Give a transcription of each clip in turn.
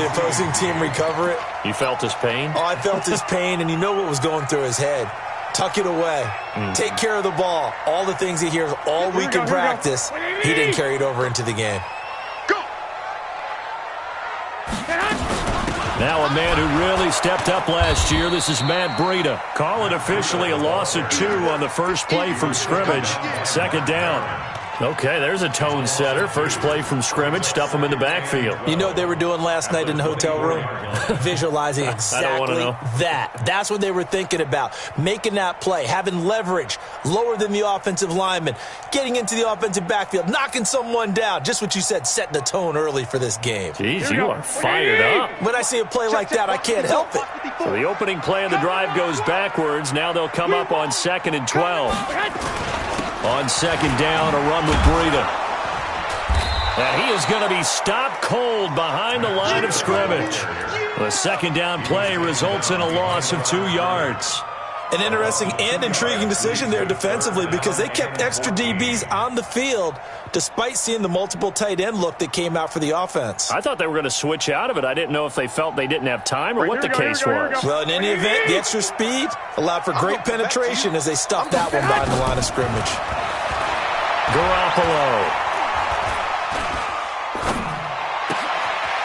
the opposing team recover it. You felt his pain? Oh, I felt his pain, and you know what was going through his head. Tuck it away. Take care of the ball. All the things he hears all week in practice, he didn't carry it over into the game. Now a man who really stepped up last year. This is Matt Breida. Call it officially a loss of 2 on the first play from scrimmage. Second down. Okay, there's a tone setter. First play from scrimmage, stuff him in the backfield. You know what they were doing last night in the hotel room? Visualizing exactly that. That's what they were thinking about. Making that play, having leverage, lower than the offensive lineman, getting into the offensive backfield, knocking someone down. Just what you said, setting the tone early for this game. Jeez, you are fired up. When I see a play like that, I can't help it. So the opening play of the drive goes backwards. Now they'll come up on 2nd and 12. On second down, a run with Breida. And he is going to be stopped cold behind the line of scrimmage. The second down play results in a loss of 2 yards. An interesting and intriguing decision there defensively because they kept extra DBs on the field despite seeing the multiple tight end look that came out for the offense. I thought they were going to switch out of it. I didn't know if they felt they didn't have time or what the case was. Well, in any event, the extra speed allowed for great penetration as they stuffed that one behind the line of scrimmage. Garoppolo.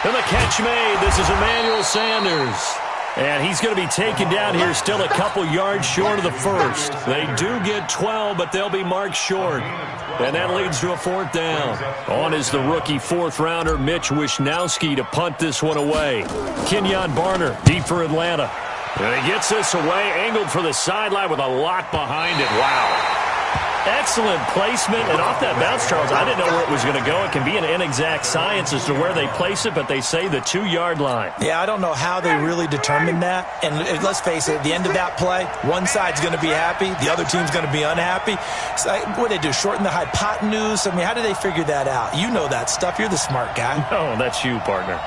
And the catch made. This is Emmanuel Sanders. And he's going to be taken down here still a couple yards short of the first. They do get 12, but they'll be marked short. And that leads to a 4th down. On is the rookie 4th-rounder Mitch Wishnowsky to punt this one away. Kenyon Barner deep for Atlanta. And he gets this away, angled for the sideline with a lot behind it. Wow. Excellent placement, and off that bounce, Charles, I didn't know where it was going to go. It can be an inexact science as to where they place it, but they say the 2-yard line. Yeah, I don't know how they really determined that. And let's face it, at the end of that play, one side's going to be happy, the other team's going to be unhappy. So what do they do, shorten the hypotenuse? I mean, how do they figure that out? You know that stuff. You're the smart guy. No, that's you, partner.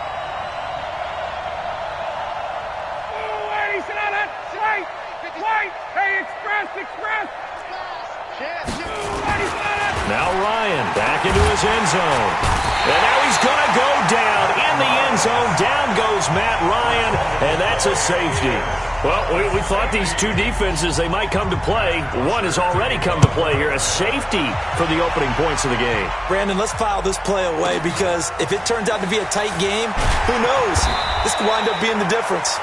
Now Ryan back into his end zone. And now he's going to go down in the end zone. Down goes Matt Ryan, and that's a safety. Well, we thought these two defenses, they might come to play. One has already come to play here, a safety for the opening points of the game. Brandon, let's file this play away because if it turns out to be a tight game, who knows? This could wind up being the difference.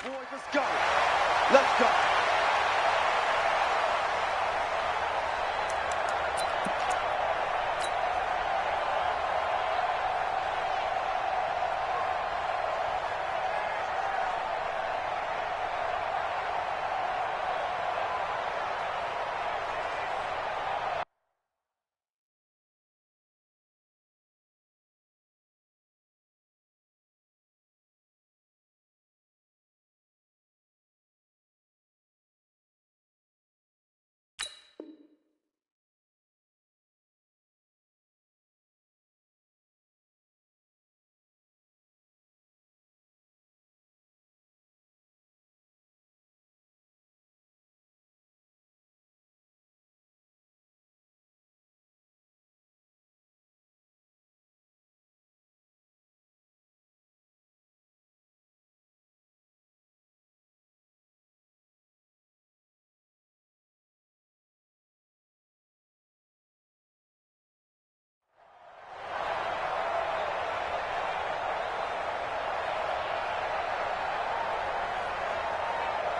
boys. Let's go. Let's go.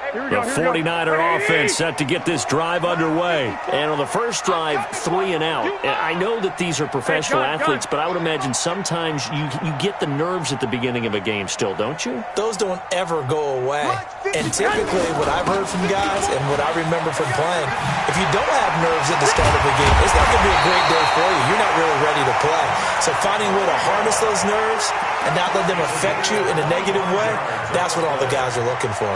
The 49er offense set to get this drive underway. And on the first drive, 3 and out. I know that these are professional athletes, but I would imagine sometimes you get the nerves at the beginning of a game still, don't you? Those don't ever go away. And typically, what I've heard from guys and what I remember from playing, if you don't have nerves at the start of the game, it's not going to be a great day for you. You're not really ready to play. So finding a way to harness those nerves and not let them affect you in a negative way, that's what all the guys are looking for.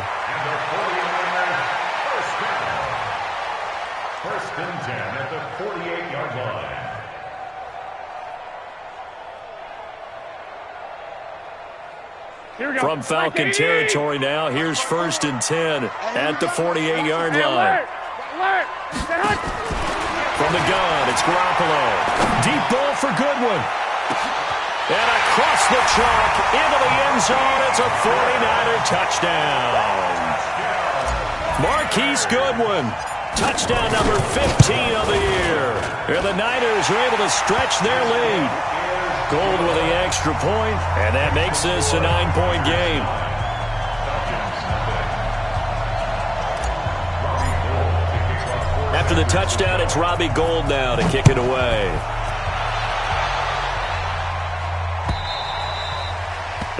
First and 10 at the 48-yard line. From Falcon territory now, here's first and 10 at the 48-yard line. From the gun, it's Garoppolo. Deep ball for Goodwin. And across the chalk into the end zone, it's a 49er touchdown. Marquise Goodwin. Touchdown number 15 of the year. And the Niners are able to stretch their lead. Gold with the extra point, and that makes this a 9-point game. After the touchdown, it's Robbie Gould now to kick it away.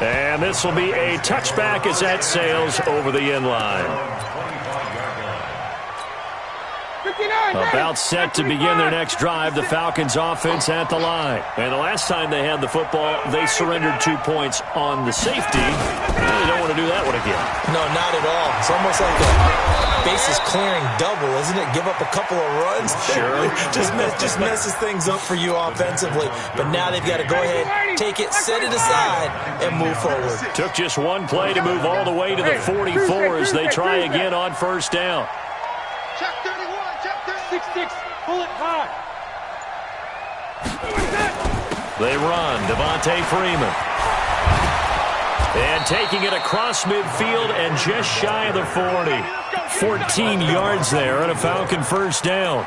And this will be a touchback as that sails over the end line. About set to begin their next drive, the Falcons offense at the line. And the last time they had the football, they surrendered 2 points on the safety. They don't want to do that one again. No, not at all. It's almost like a bases clearing double, isn't it? Give up a couple of runs. Sure. just messes things up for you offensively. But now they've got to go ahead, take it, set it aside, and move forward. Took just one play to move all the way to the 44 as they try again on first down. Check 31, check 36, pull it high. They run, Devontae Freeman. And taking it across midfield and just shy of the 40. 14 yards there and a Falcon first down.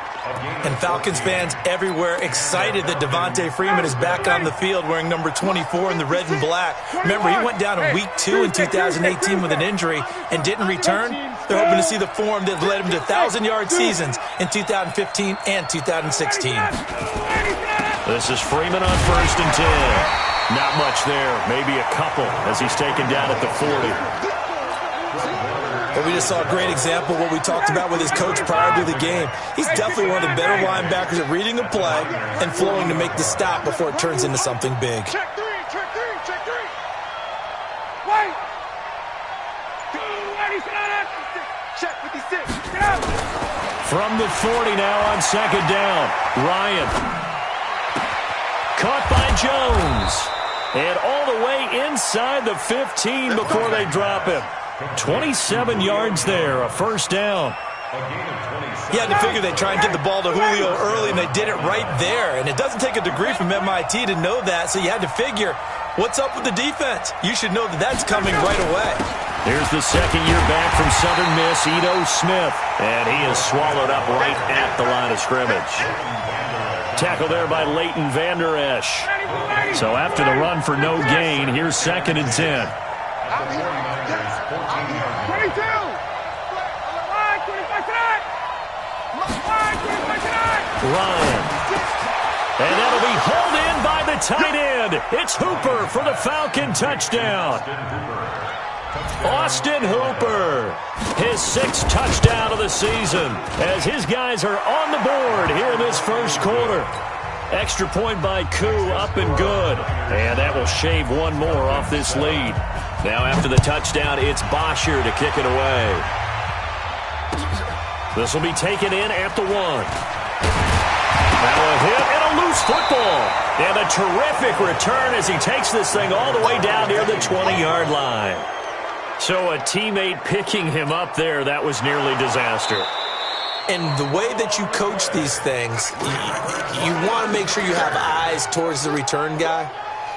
And Falcons fans everywhere excited that Devontae Freeman is back on the field wearing number 24 in the red and black. Remember, he went down in week 2 in 2018 with an injury and didn't return. They're hoping to see the form that led him to 1,000-yard seasons in 2015 and 2016. This is Freeman on first and 10. Not much there, maybe a couple as he's taken down at the 40. But we just saw a great example of what we talked about with his coach prior to the game. He's definitely one of the better linebackers at reading a play and flowing to make the stop before it turns into something big. Check three, check three, check three. Wait. Check 56. Get out. From the 40 now on second down. Ryan. Caught by Jones. And all the way inside the 15 before they drop him. 27 yards there, a first down. You had to figure they'd try and get the ball to Julio early, and they did it right there. And it doesn't take a degree from MIT to know that, so you had to figure, what's up with the defense? You should know that that's coming right away. Here's the second year back from Southern Miss, Ito Smith. And he is swallowed up right at the line of scrimmage. Tackle there by Leighton Vander Esch. So after the run for no gain, here's second and 10. I'm here. 22. 25 tonight. 25 tonight. Ryan. And that'll be hauled in by the tight end. It's Hooper for the Falcon touchdown. Austin Hooper, his 6th touchdown of the season, as his guys are on the board here in this first quarter. Extra point by Koo, up and good. And that will shave one more off this lead. Now after the touchdown, it's Bosher to kick it away. This will be taken in at the 1. Now a hit and a loose football. And a terrific return as he takes this thing all the way down near the 20-yard line. So a teammate picking him up there, that was nearly disaster. And the way that you coach these things, you want to make sure you have eyes towards the return guy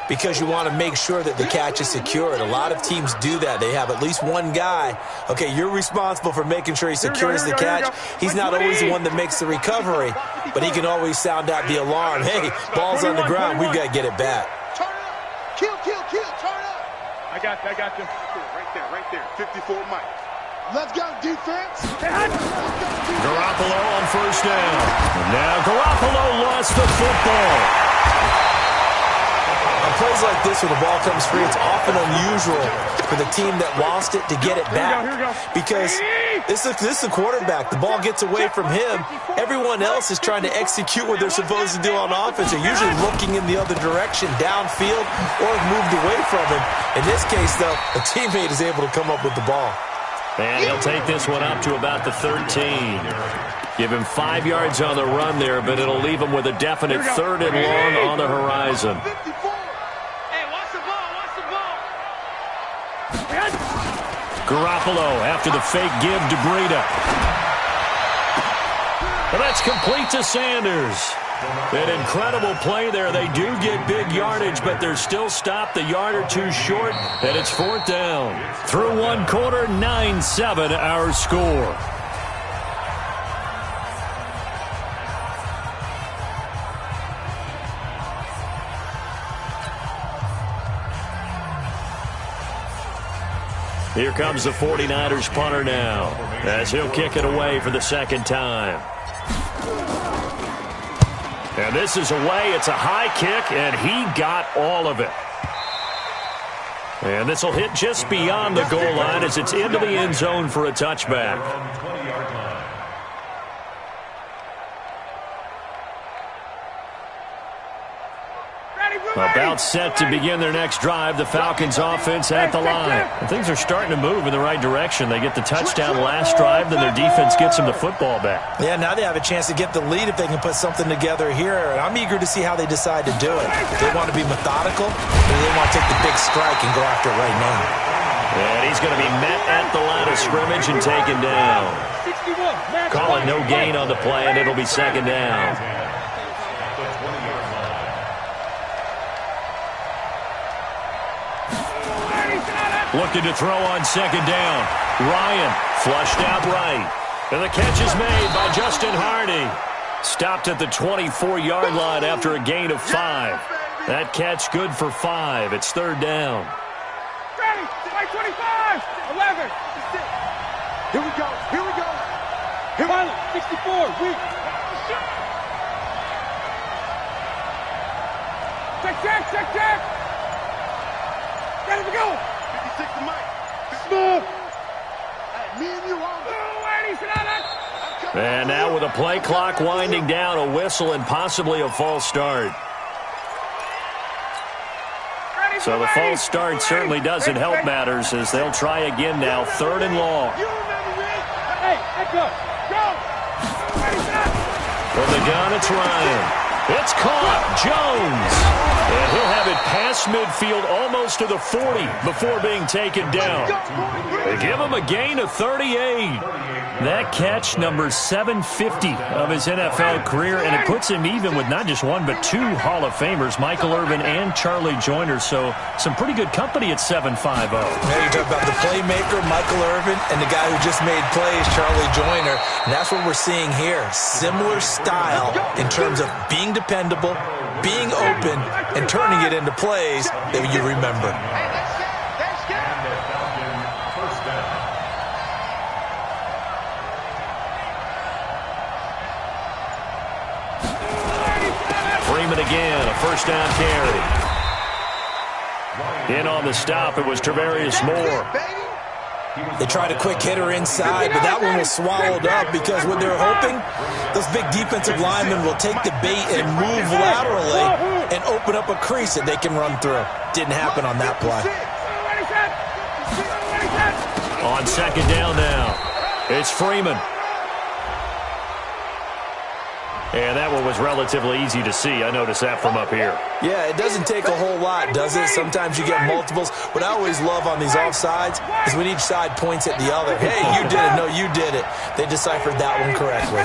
because you want to make sure that the catch is secured. A lot of teams do that. They have at least one guy. Okay, you're responsible for making sure he secures the catch. He's not always the one that makes the recovery, but he can always sound out the alarm. Hey, ball's on the ground. We've got to get it back. Turn up. Kill. Turn up. I got you. Right there. 54 Mike. Let's go, defense. Garoppolo on first down. Now Garoppolo lost the football. On plays like this where the ball comes free, it's often unusual for the team that lost it to get it back. Because this is the quarterback. The ball gets away from him. Everyone else is trying to execute what they're supposed to do on offense. They're usually looking in the other direction, downfield, or moved away from him. In this case, though, a teammate is able to come up with the ball. And he'll take this one up to about the 13. Give him 5 yards on the run there, but it'll leave him with a definite 3rd and long on the horizon. Hey, watch the ball. Garoppolo after the fake give to Breida. And that's complete to Sanders. An incredible play there. They do get big yardage, but they're still stopped a yard or two short, and it's 4th down. Through one quarter, 9-7 our score. Here comes the 49ers punter now, as he'll kick it away for the 2nd time. And this is away. It's a high kick, and he got all of it. And this will hit just beyond the goal line as it's into the end zone for a touchback. About set to begin their next drive. The Falcons offense at the line. And things are starting to move in the right direction. They get the touchdown last drive, then their defense gets them the football back. Yeah, now they have a chance to get the lead if they can put something together here. And I'm eager to see how they decide to do it. They want to be methodical, or they want to take the big strike and go after it right now. And he's going to be met at the line of scrimmage and taken down. Calling no gain on the play, and it'll be 2nd down. Looking to throw on 2nd down. Ryan flushed out right. And the catch is made by Justin Hardy. Stopped at the 24-yard line after a gain of 5. That catch good for 5. It's 3rd down. 25, 11. Here we go. Pilot, 64, weak. Check. Ready to go. 56 to Mike. Smooth. Hey, me and you on. And now with a play clock winding down, a whistle and possibly a false start. So the false start certainly doesn't help matters as they'll try again now. 3rd and long. Hey, go. From the gun, it's Ryan. It's caught. Jones. And he'll have it past midfield almost to the 40 before being taken down. They give him a gain of 38. That catch, number 750 of his NFL career, and it puts him even with not just one but 2 Hall of Famers, Michael Irvin and Charlie Joyner. So some pretty good company at 750. Now you talk about the playmaker, Michael Irvin, and the guy who just made plays, Charlie Joyner. And that's what we're seeing here. Similar style in terms of being dependable, being open, and turning it into plays that you remember. first down carry. In on the stop, it was Travarius Moore. They tried a quick hitter inside, but that one was swallowed up because what they're hoping, those big defensive linemen will take the bait and move laterally and open up a crease that they can run through. Didn't happen on that play. On second down now, it's Freeman. And that one was relatively easy to see. I noticed that from up here. Yeah, it doesn't take a whole lot, does it? Sometimes you get multiples. What I always love on these offsides is when each side points at the other. Hey, you did it. No, you did it. They deciphered that one correctly.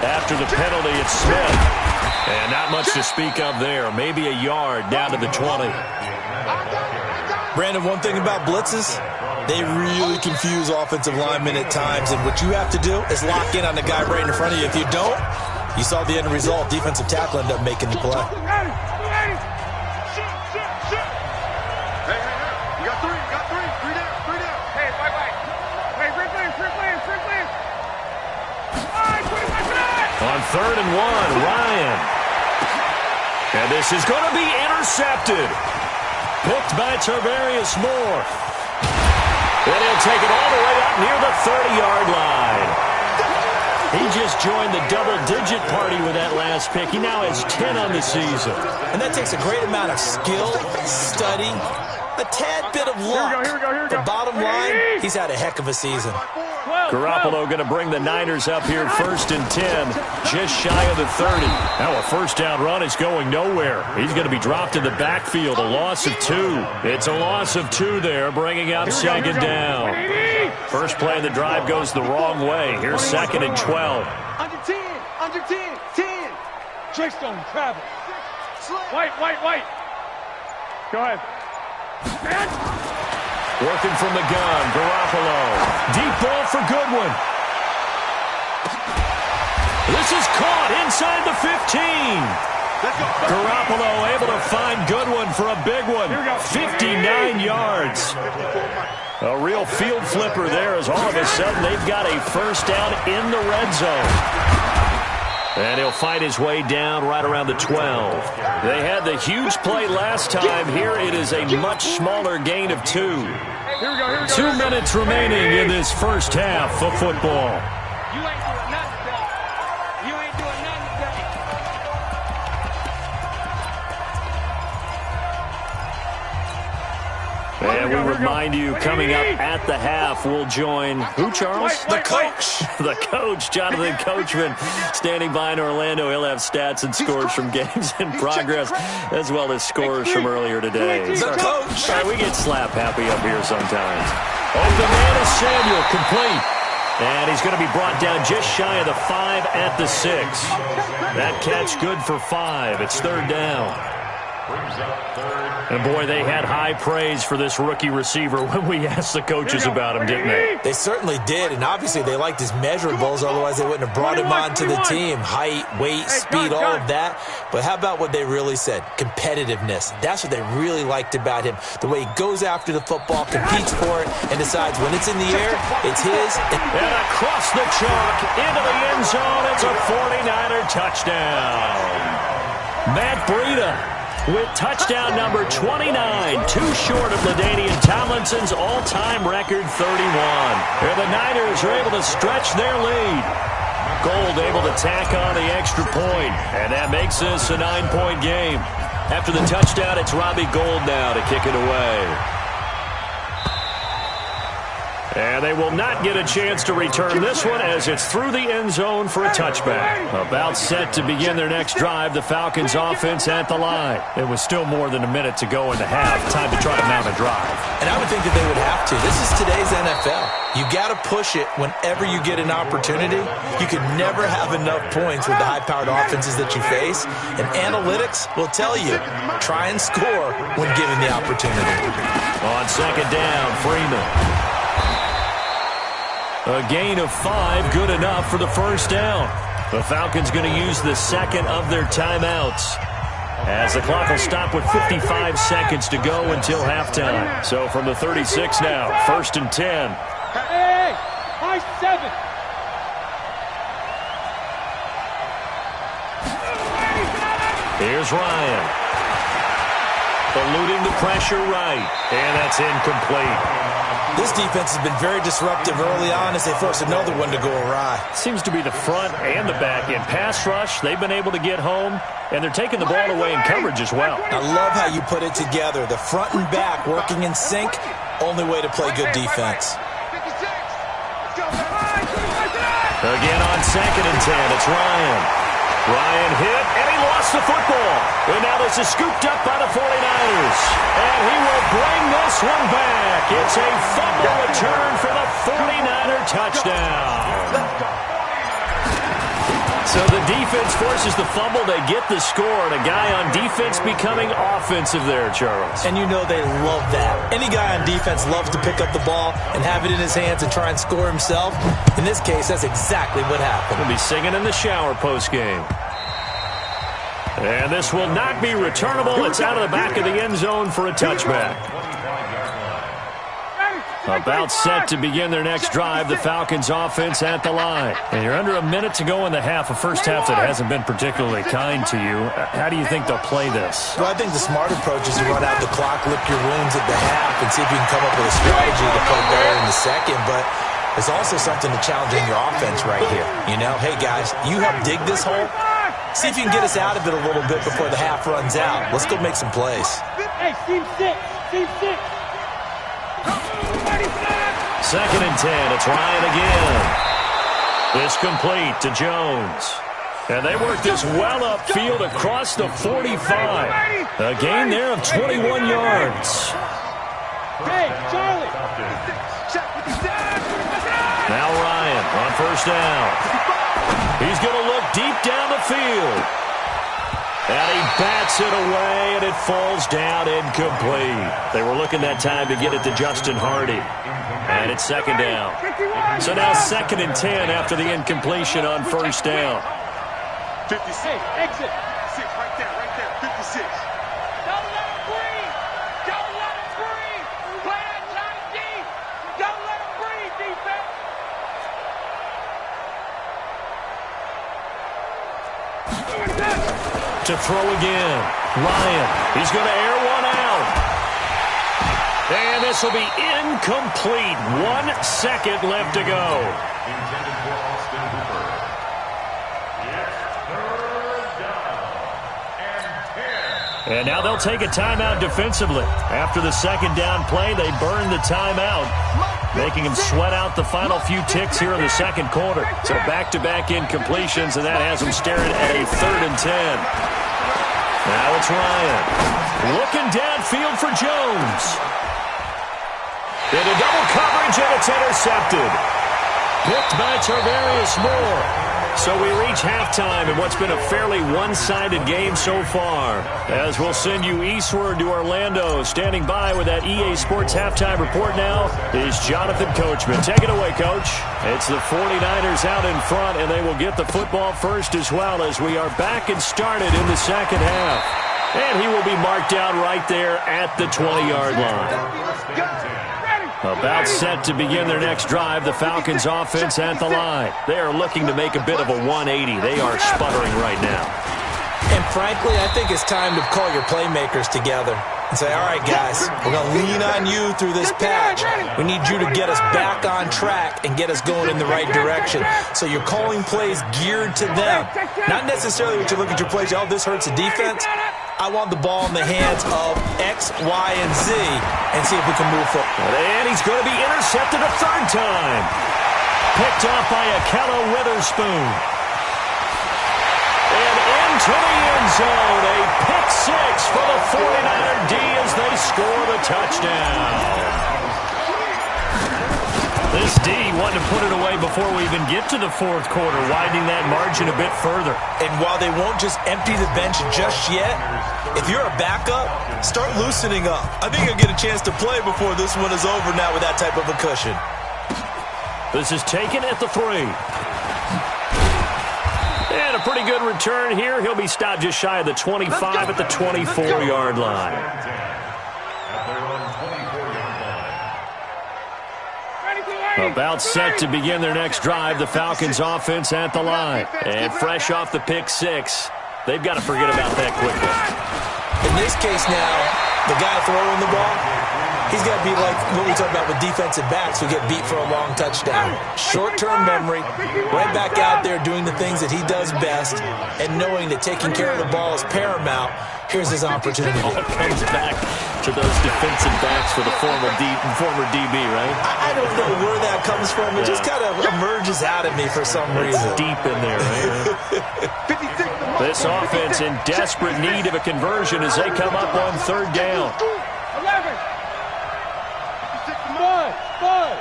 After the penalty, it's Smith. And not much to speak of there. Maybe a yard down to the 20. Brandon, one thing about blitzes, they really confuse offensive linemen at times, and what you have to do is lock in on the guy right in front of you. If you don't, you saw the end result. Defensive tackle ended up making the play. Hey, you got three. Three down. Hey, bye. Hey, free play. On 3rd and 1, Ryan. And this is going to be intercepted. Picked by Travarius Moore. And he'll take it all the way up near the 30-yard line. He just joined the double-digit party with that last pick. He now has 10 on the season. And that takes a great amount of skill, study, a tad bit of luck. Here we go. The bottom line, he's had a heck of a season. Garoppolo going to bring the Niners up here 1st and 10, just shy of the 30. Now a first down run is going nowhere. He's going to be dropped in the backfield, a loss of 2. It's a loss of 2 there, bringing up second down. First play of the drive goes the wrong way. Here's 2nd and 12. Under 10. 10. Drake Stone, travel. White. Go ahead. Working from the gun, Garoppolo. Deep ball for Goodwin. This is caught inside the 15. Garoppolo able to find Goodwin for a big one. 59 yards. A real field flipper there as all of a sudden they've got a first down in the red zone. And he'll fight his way down right around the 12. They had the huge play last time. Here it is a much smaller gain of 2. 2 minutes remaining in this first half of football. You ain't doing nothing today. And we remind you, coming up at the half, we'll join who, Charles? The coach. The coach, Jonathan Coachman, standing by in Orlando. He'll have stats and scores from games in progress, as well as scores from earlier today. The coach. Sorry, we get slap happy up here sometimes. Open man is Samuel, complete. And he's going to be brought down just shy of the 5 at the 6. That catch good for 5. It's 3rd down. And, boy, they had high praise for this rookie receiver when we asked the coaches about him, didn't they? They certainly did, and obviously they liked his measurables, otherwise they wouldn't have brought him onto the team. Height, weight, speed, all of that. But how about what they really said? Competitiveness. That's what they really liked about him. The way he goes after the football, competes for it, and decides when it's in the air, it's his. And across the chalk, into the end zone, it's a 49er touchdown. Matt Breida with touchdown number 29, too short of LaDainian Tomlinson's all-time record 31. And the Niners are able to stretch their lead. Gold able to tack on the extra point, and that makes this a 9-point game. After the touchdown, it's Robbie Gould now to kick it away. And they will not get a chance to return this one as it's through the end zone for a touchback. About set to begin their next drive, the Falcons offense at the line. It was still more than a minute to go in the half. Time to try to mount a drive. And I would think that they would have to. This is today's NFL. You got to push it whenever you get an opportunity. You could never have enough points with the high-powered offenses that you face. And analytics will tell you, try and score when given the opportunity. On second down, Freeman. A gain of 5, good enough for the first down. The Falcons going to use the second of their timeouts, as the clock will stop with 55 seconds to go until halftime. So from the 36 now, 1st and 10. Hey, high 7. Here's Here's Ryan. Eluding the pressure right. And that's incomplete. This defense has been very disruptive early on as they force another one to go awry. Seems to be the front and the back end. Pass rush, they've been able to get home, and they're taking the ball away in coverage as well. I love how you put it together. The front and back working in sync, only way to play good defense. Again on 2nd and 10, it's Ryan. Ryan hit, and he lost the football. And now this is scooped up by the 49ers. And he will bring this one back. It's a fumble return for the 49er touchdown. So the defense forces the fumble. They get the score, and a guy on defense becoming offensive there, Charles. And you know they love that. Any guy on defense loves to pick up the ball and have it in his hands and try and score himself. In this case, that's exactly what happened. He'll be singing in the shower postgame. And this will not be returnable. It's out of the back of the end zone for a touchback. About set to begin their next drive, the Falcons offense at the line. And you're under a minute to go in the half, a first half that hasn't been particularly kind to you. How do you think they'll play this? Well, I think the smart approach is to run out the clock, lick your wounds at the half, and see if you can come up with a strategy to play better in the second. But there's also something to challenge in your offense right here. You know, hey, guys, you help dig this hole. See if you can get us out of it a little bit before the half runs out. Let's go make some plays. Hey, team 6, team 6. 2nd and 10, it's Ryan again. This complete to Jones. And they work this well upfield across the 45. A gain there of 21 yards. Hey, Charlie. Now Ryan on first down. He's going to look deep down the field. And he bats it away, and it falls down incomplete. They were looking that time to get it to Justin Hardy. And it's 2nd down. So now 2nd and 10 after the incompletion on first down. 56. Exit. 6, right there, 56. Don't let him breathe. Don't let him breathe. Play that shot deep. Don't let him breathe, defense. To throw again. Ryan. He's going to air one out. And this will be incomplete. 1 second left to go. Intended for Austin Hooper. It's 3rd down and 10. And now they'll take a timeout defensively. After the 2nd down play, they burn the timeout, making them sweat out the final few ticks here in the 2nd quarter. So back-to-back incompletions, and that has them staring at a 3rd and 10. Now it's Ryan. Looking downfield for Jones. Into double coverage, and it's intercepted. Picked by Tarvarius Moore. So we reach halftime in what's been a fairly one-sided game so far. As we'll send you eastward to Orlando. Standing by with that EA Sports halftime report now is Jonathan Coachman. Take it away, Coach. It's the 49ers out in front, and they will get the football first as well as we are back and started in the 2nd half. And he will be marked down right there at the 20-yard line. About set to begin their next drive, the Falcons offense at the line. They are looking to make a bit of a 180. They are sputtering right now. And frankly, I think it's time to call your playmakers together and say, all right, guys, we're going to lean on you through this patch. We need you to get us back on track and get us going in the right direction. So you're calling plays geared to them. Not necessarily what you look at your plays, oh, this hurts the defense. I want the ball in the hands of X, Y, and Z and see if we can move forward. And he's going to be intercepted a 3rd time. Picked off by Akella Witherspoon. And into the end zone. A pick 6 for the 49er D as they score the touchdown. This D wanted to put it away before we even get to the 4th quarter, widening that margin a bit further. And while they won't just empty the bench just yet, if you're a backup, start loosening up. I think you'll get a chance to play before this one is over now with that type of a cushion. This is taken at the 3. And a pretty good return here. He'll be stopped just shy of the 25 at the 24-yard line. About set to begin their next drive, the Falcons offense at the line. And fresh off the pick 6, They've got to forget about that quickly. In this case now, the guy throwing the ball, he's got to be like what we talk about with defensive backs who get beat for a long touchdown. Short-term memory, right back out there doing the things that he does best, and knowing that taking care of the ball is paramount. Here's his opportunity. All comes back to those defensive backs for the former DB, right? I don't know where that comes from. It just kind of emerges out of me for some reason. It's deep in there, right? This offense in desperate need of a conversion as they come up on third down. 11. Five.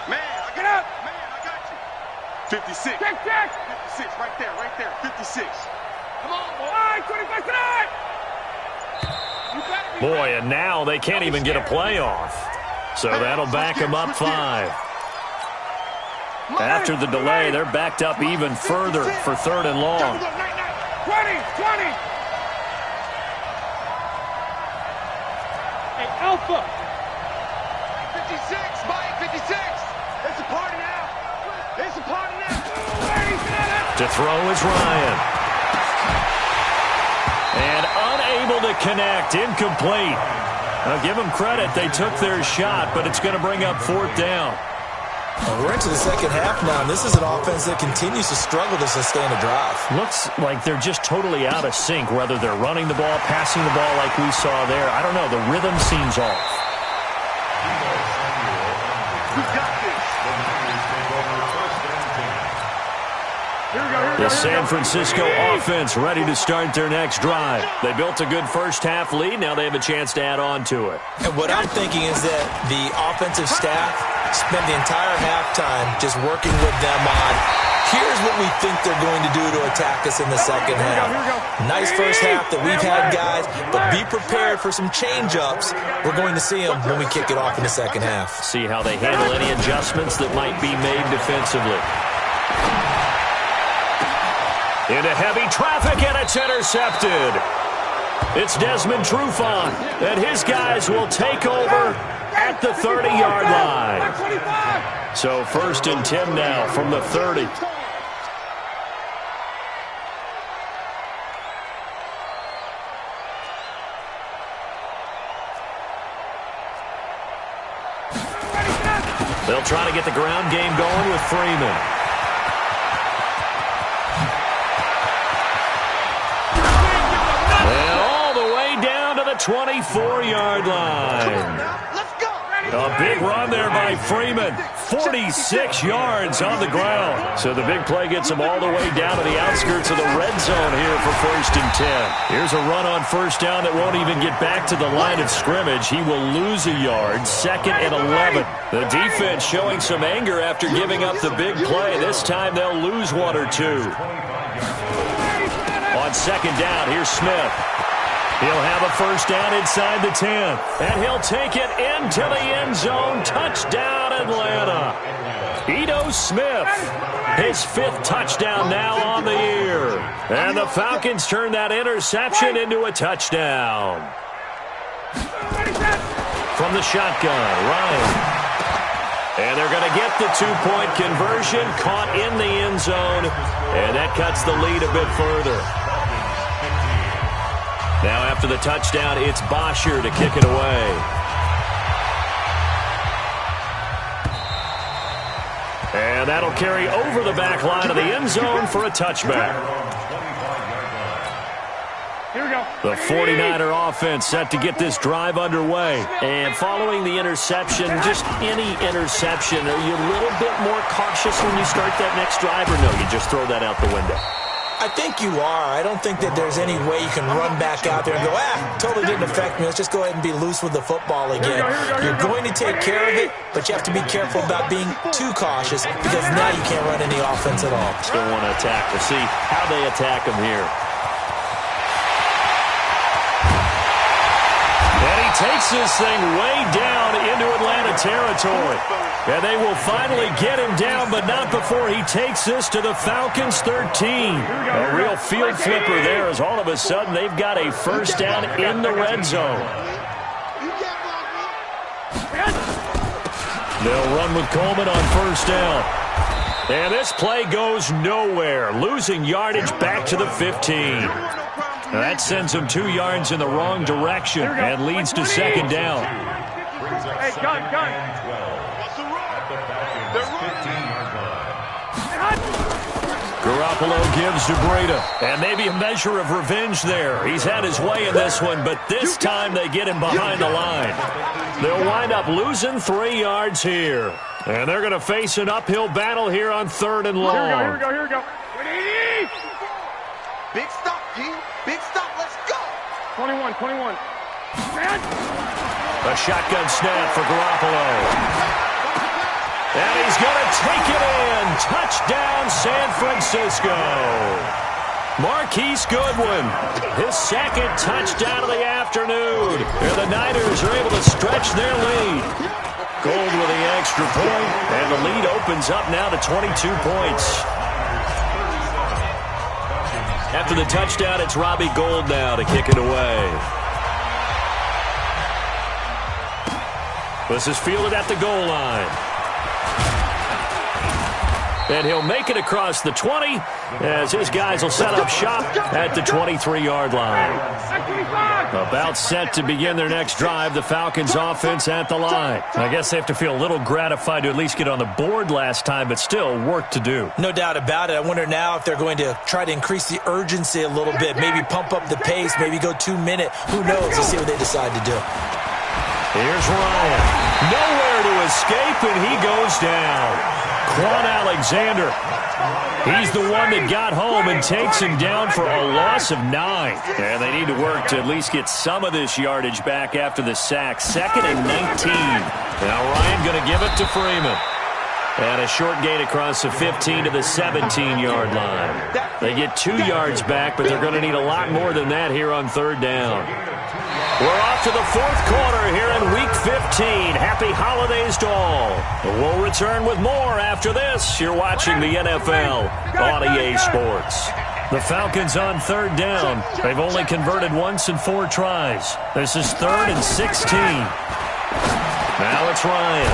Man, I Get up. Man, I got you. 56. Check. 56, right there. 56. Come on, boy. 25 tonight. Boy, and now they can't even get a play off. So that'll back them up 5. After the delay, they're backed up even further for third and long. 20. Hey, Alpha. 56, Mike, 56. It's a party now. To throw is Ryan. And unable to connect, incomplete. Now give them credit, they took their shot, but it's going to bring up fourth down. Well, we're into the second half now, and this is an offense that continues to struggle to sustain a drive. Looks like they're just totally out of sync, whether they're running the ball, passing the ball like we saw there. I don't know, the rhythm seems off. We got this. The San Francisco offense ready to start their next drive. They built a good first half lead. Now they have a chance to add on to it. And what I'm thinking is that the offensive staff spent the entire halftime just working with them on, here's what we think they're going to do to attack us in the second half. Nice first half that we've had, guys, but be prepared for some change-ups. We're going to see them when we kick it off in the second half. See how they handle any adjustments that might be made defensively. Into heavy traffic, and it's intercepted. It's Desmond Trufant, and his guys will take over at the 30-yard line. So 1st and 10 now from the 30. They'll try to get the ground game going with Freeman. And all the way down to the 24-yard line. A big run there by Freeman. 46 yards on the ground. So the big play gets him all the way down to the outskirts of the red zone here for 1st and 10. Here's a run on first down that won't even get back to the line of scrimmage. He will lose a yard. 2nd and 11. The defense showing some anger after giving up the big play. This time they'll lose 1 or 2. On 2nd down, here's Smith. He'll have a first down inside the 10. And he'll take it into the end zone. Touchdown, Atlanta. Ito Smith, his 5th touchdown now on the year. And the Falcons turn that interception into a touchdown. From the shotgun, Ryan. And they're going to get the 2-point conversion, caught in the end zone. And that cuts the lead a bit further. Now after the touchdown, it's Bosher to kick it away. And that'll carry over the back line of the end zone for a touchback. Here we go. The 49er offense set to get this drive underway. And following the interception, just any interception, are you a little bit more cautious when you start that next drive, or no, you just throw that out the window? I think you are. I don't think that there's any way you can run back out there and go, totally didn't affect me. Let's just go ahead and be loose with the football again. You're going to take care of it, but you have to be careful about being too cautious because now you can't run any offense at all. Still want to attack. We'll see how they attack him here. And he takes this thing way down into Atlanta territory. And they will finally get him down, but not before he takes this to the Falcons' 13. A real field flipper there as all of a sudden they've got a first down in the red zone. They'll run with Coleman on first down. And this play goes nowhere, losing yardage back to the 15. Now that sends them 2 yards in the wrong direction and leads to second down. Hey, gun. Garoppolo gives to Breida, and maybe a measure of revenge there. He's had his way in this one, but this time they get him behind the line. They'll wind up losing 3 yards here. And they're going to face an uphill battle here on 3rd and long. Here we go. Big stop, G. Big stop. Let's go. 21. Man. A shotgun snap for Garoppolo. And he's going to take it in. Touchdown, San Francisco. Marquise Goodwin, his 2nd touchdown of the afternoon. And the Niners are able to stretch their lead. Gold with the extra point, and the lead opens up now to 22 points. After the touchdown, it's Robbie Gould now to kick it away. This is fielded at the goal line. And he'll make it across the 20 as his guys will set up shop at the 23-yard line. About set to begin their next drive, the Falcons offense at the line. I guess they have to feel a little gratified to at least get on the board last time, but still work to do. No doubt about it. I wonder now if they're going to try to increase the urgency a little bit, maybe pump up the pace, maybe go 2-minute. Who knows? Let's see what they decide to do. Here's Ryan. Nowhere to escape, and he goes down. Quan Alexander, he's the one that got home and takes him down for a loss of 9. And they need to work to at least get some of this yardage back after the sack. 2nd and 19. Now Ryan going to give it to Freeman. And a short gain across the 15 to the 17-yard line. They get 2 yards back, but they're going to need a lot more than that here on 3rd down. We're off to the 4th quarter here in Week 15. Happy holidays to all. We'll return with more after this. You're watching the NFL on EA Sports. The Falcons on 3rd down. They've only converted once in 4 tries. This is 3rd and 16. Now it's Ryan.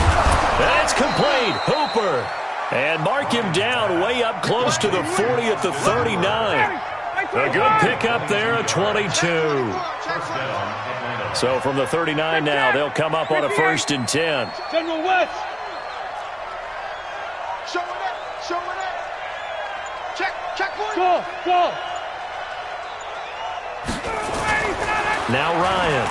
That's complete. Hooper. And mark him down way up close to the 40 at the 39. A good pickup there at 22. So from the 39 now, they'll come up on a 1st and 10. General West. Show it up. Check one. Go. Now Ryan.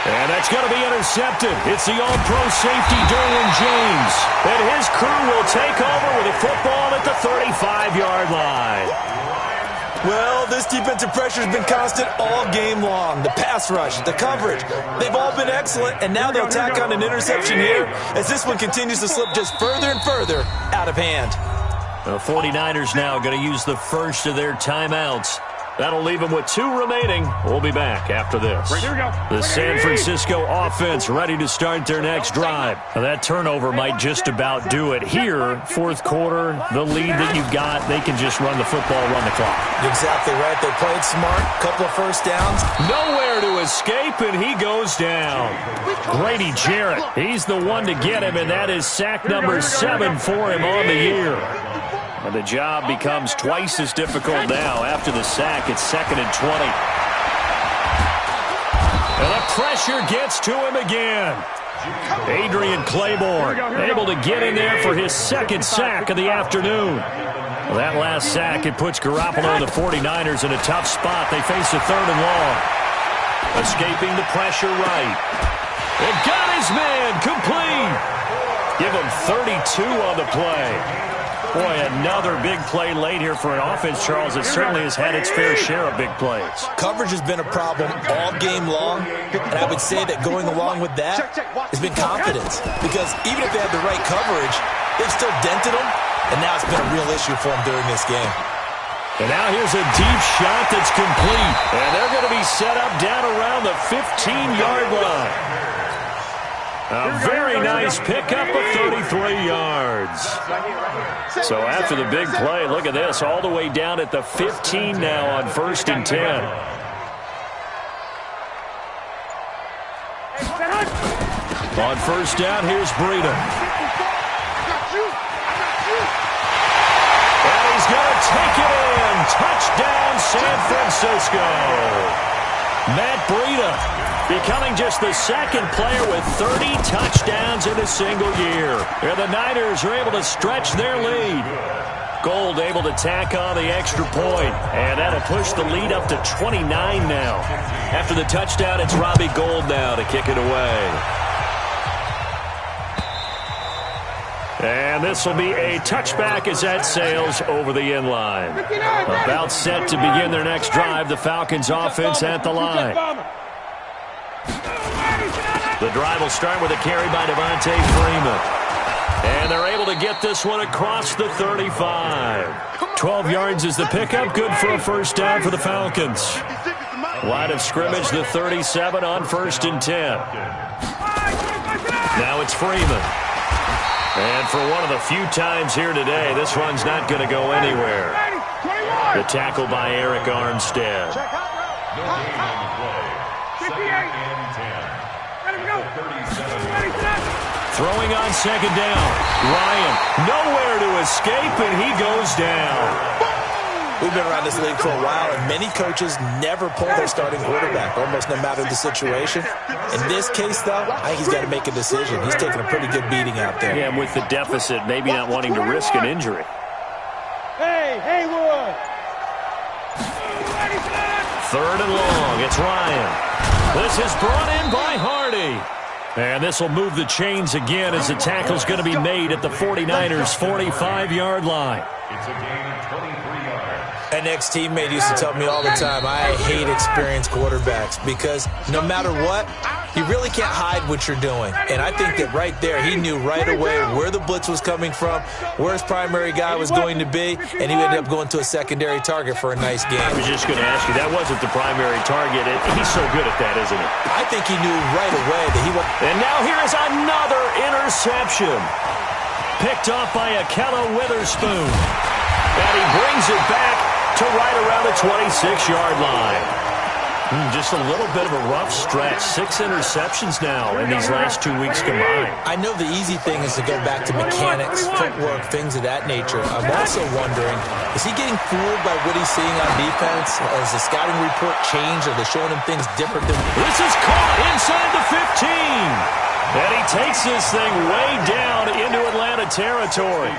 And that's going to be intercepted. It's the all-pro safety, Derwin James. And his crew will take over with a football at the 35-yard line. Well, this defensive pressure has been constant all game long. The pass rush, the coverage, they've all been excellent, and now they'll tack on an interception here as this one continues to slip just further and further out of hand. The 49ers now going to use the first of their timeouts. That'll leave them with 2 remaining. We'll be back after this. The San Francisco offense ready to start their next drive. Now that turnover might just about do it. Here, 4th quarter, the lead that you've got, they can just run the football, run the clock. Exactly right. They played smart. Couple of first downs. Nowhere to escape, and he goes down. Grady Jarrett, he's the one to get him, and that is sack number 7 for him on the year. And the job becomes twice as difficult now. After the sack, it's 2nd and 20. And the pressure gets to him again. Adrian Claiborne able to get in there for his 2nd sack of the afternoon. Well, that last sack, it puts Garoppolo and the 49ers in a tough spot. They face a 3rd and long. Escaping the pressure right. And got his man complete. Give him 32 on the play. Boy, another big play late here for an offense, Charles, that certainly has had its fair share of big plays. Coverage has been a problem all game long, and I would say that going along with that has been confidence. Because even if they had the right coverage, they've still dented them, and now it's been a real issue for them during this game. And now here's a deep shot that's complete. And they're going to be set up down around the 15-yard line. A very nice pickup of 33 yards. So after the big play, look at this, all the way down at the 15 now on 1st and 10. On 1st down, here's Breida. he's going to take it in. Touchdown, San Francisco. Matt Breida becoming just the second player with 30 touchdowns in a single year. And the Niners are able to stretch their lead. Gold able to tack on the extra point, and that'll push the lead up to 29 now. After the touchdown, it's Robbie Gould now to kick it away. And this will be a touchback as that sails over the end line. About set to begin their next drive, the Falcons offense at the line. The drive will start with a carry by Devontae Freeman. And they're able to get this one across the 35. 12 yards is the pickup, good for a first down for the Falcons. Line of scrimmage, the 37 on 1st and 10. Now it's Freeman. And for one of the few times here today, this run's not going to go anywhere. The tackle by Eric Armstead. No gain on the play. 2nd and 10. Throwing on 2nd down. Ryan nowhere to escape, and he goes down. We've been around this league for a while, and many coaches never pull their starting quarterback, almost no matter the situation. In this case, though, I think he's got to make a decision. He's taking a pretty good beating out there. Yeah, and with the deficit, maybe not wanting to risk an injury. Hey, Haywood! 3rd and long. It's Ryan. This is brought in by Hardy. And this will move the chains again as the tackle's going to be made at the 49ers' 45-yard line. It's a gain of 23 yards. An ex-teammate used to tell me all the time, I hate experienced quarterbacks because no matter what, you really can't hide what you're doing. And I think that right there, he knew right away where the blitz was coming from, where his primary guy was going to be, and he ended up going to a secondary target for a nice game. I was just going to ask you, that wasn't the primary target. He's so good at that, isn't he? I think he knew right away that he was. And now here is another interception. Picked off by Akella Witherspoon. And he brings it back to right around the 26-yard line. Just a little bit of a rough stretch. 6 interceptions now in these last 2 weeks combined. I know the easy thing is to go back to mechanics, footwork, things of that nature. I'm also wondering, is he getting fooled by what he's seeing on defense? Has the scouting report changed? Are they showing him things different than... This is caught inside the 15. And he takes this thing way down into Atlanta territory.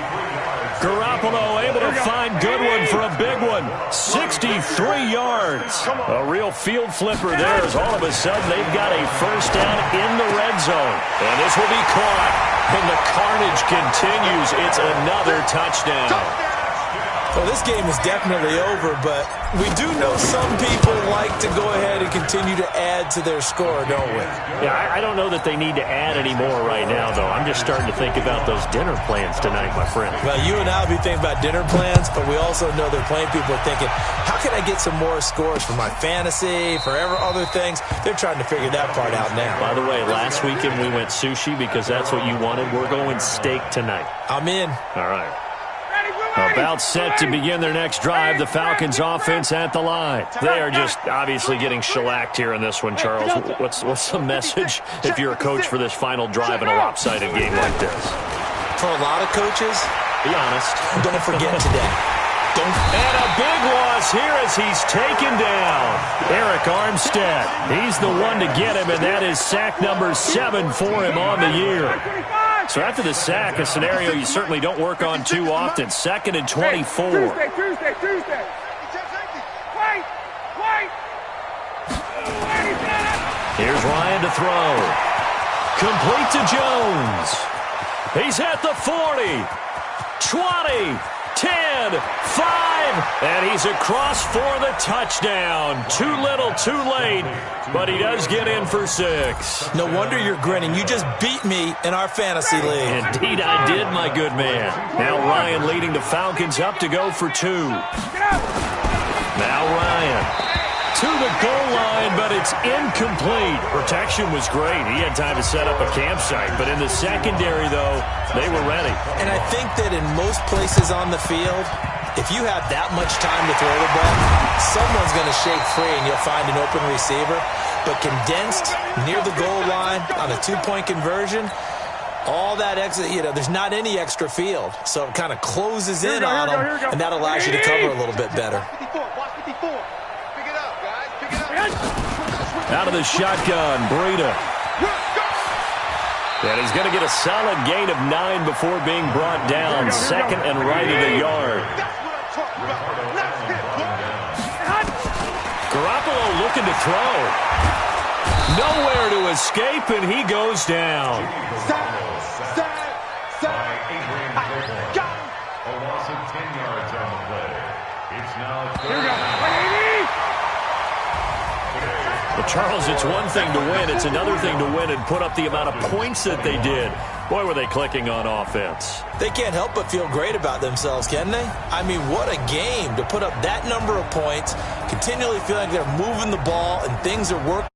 Garoppolo able to find Goodwin for a big one. 63 yards. A real field flipper there as all of a sudden they've got a first down in the red zone. And this will be caught. And the carnage continues. It's another touchdown. Well, this game is definitely over, but we do know some people like to go ahead and continue to add to their score, don't we? Yeah, I don't know that they need to add any more right now, though. I'm just starting to think about those dinner plans tonight, my friend. Well, you and I will be thinking about dinner plans, but we also know that plenty of people are thinking, how can I get some more scores for my fantasy, for other things? They're trying to figure that part out now. By the way, last weekend we went sushi because that's what you wanted. We're going steak tonight. I'm in. All right. About set to begin their next drive, the Falcons offense at the line. They are just obviously getting shellacked here in this one, Charles. What's the message if you're a coach for this final drive in a lopsided game like this? For a lot of coaches, be honest. Don't forget today. And a big loss here as he's taken down. Eric Armstead, he's the one to get him, and that is sack number 7 for him on the year. So after the sack, a scenario you certainly don't work on too often. 2nd and 24. Tuesday. Wait. Here's Ryan to throw. Complete to Jones. He's at the 40, 20, 10, 5, and he's across for the touchdown. Too little, too late, but he does get in for 6. No wonder you're grinning. You just beat me in our fantasy league. Indeed I did, my good man. Now Ryan leading the Falcons up to go for 2. Now Ryan to the goal line, but it's incomplete. Protection was great. He had time to set up a campsite, but in the secondary, though, they were ready. And I think that in most places on the field, if you have that much time to throw the ball, someone's going to shake free and you'll find an open receiver. But condensed near the goal line on a 2-point conversion, All that extra, there's not any extra field. So it kind of closes in on them, and that allows you to cover a little bit better. Out of the shotgun, Breida. And he's going to get a solid gain of 9 before being brought down. Second and right of the yard. Garoppolo looking to throw. Nowhere to escape, and he goes down. A loss of 10 yards on the play. It's now Here we go. Well, Charles, it's one thing to win. It's another thing to win and put up the amount of points that they did. Boy, were they clicking on offense. They can't help but feel great about themselves, can they? I mean, what a game to put up that number of points, continually feeling like they're moving the ball and things are working.